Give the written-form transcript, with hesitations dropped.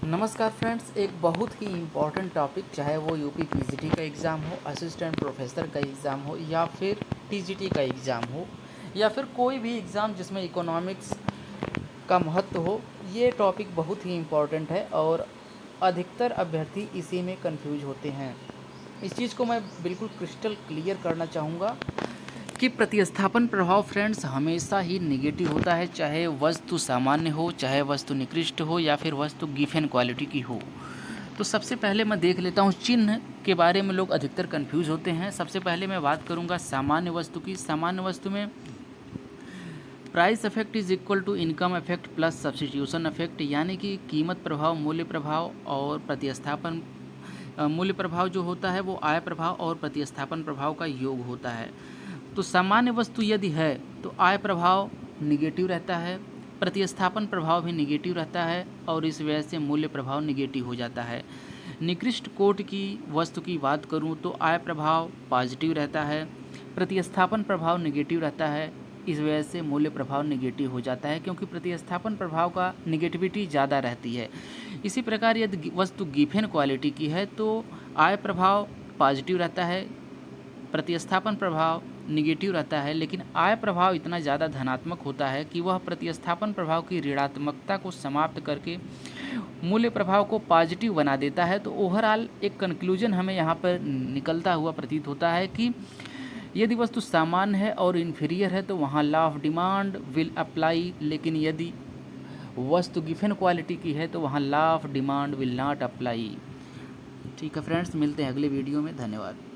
नमस्कार फ्रेंड्स, एक बहुत ही इम्पॉर्टेंट टॉपिक, चाहे वो यूपी पीजीटी का एग्ज़ाम हो, असिस्टेंट प्रोफेसर का एग्ज़ाम हो या फिर टीजीटी का एग्ज़ाम हो या फिर कोई भी एग्ज़ाम जिसमें इकोनॉमिक्स का महत्व हो। ये टॉपिक बहुत ही इम्पॉर्टेंट है और अधिकतर अभ्यर्थी इसी में कंफ्यूज होते हैं। इस चीज़ को मैं बिल्कुल क्रिस्टल क्लियर करना चाहूँगा कि प्रतिस्थापन प्रभाव फ्रेंड्स हमेशा ही नेगेटिव होता है, चाहे वस्तु सामान्य हो, चाहे वस्तु निकृष्ट हो या फिर वस्तु गिवन क्वालिटी की हो। तो सबसे पहले मैं देख लेता हूँ चिन्ह के बारे में लोग अधिकतर कंफ्यूज होते हैं। सबसे पहले मैं बात करूँगा सामान्य वस्तु की। सामान्य वस्तु में price effect is equal to income effect plus substitution effect, यानी कि कीमत प्रभाव, मूल्य प्रभाव और प्रतिस्थापन मूल्य प्रभाव जो होता है वो आय प्रभाव और प्रतिस्थापन प्रभाव का योग होता है। तो सामान्य वस्तु यदि है तो आय प्रभाव निगेटिव रहता है, प्रतिस्थापन प्रभाव भी निगेटिव रहता है और इस वजह से मूल्य प्रभाव निगेटिव हो जाता है। निकृष्ट कोटि की वस्तु की बात करूं तो आय प्रभाव पॉजिटिव रहता है, प्रतिस्थापन प्रभाव निगेटिव रहता है, इस वजह से मूल्य प्रभाव निगेटिव हो जाता है क्योंकि प्रतिस्थापन प्रभाव का निगेटिविटी ज़्यादा रहती है। इसी प्रकार यदि वस्तु गिवन क्वालिटी की है तो आय प्रभाव पॉजिटिव रहता है, प्रतिस्थापन प्रभाव निगेटिव रहता है, लेकिन आय प्रभाव इतना ज़्यादा धनात्मक होता है कि वह प्रतिस्थापन प्रभाव की ऋणात्मकता को समाप्त करके मूल्य प्रभाव को पॉजिटिव बना देता है। तो ओवरऑल एक कंक्लूजन हमें यहाँ पर निकलता हुआ प्रतीत होता है कि यदि वस्तु सामान्य है और इन्फीरियर है तो वहाँ law of demand will apply, लेकिन यदि वस्तु गिवन क्वालिटी की है तो वहाँ law of demand will not apply. ठीक है फ्रेंड्स, मिलते हैं अगले वीडियो में। धन्यवाद।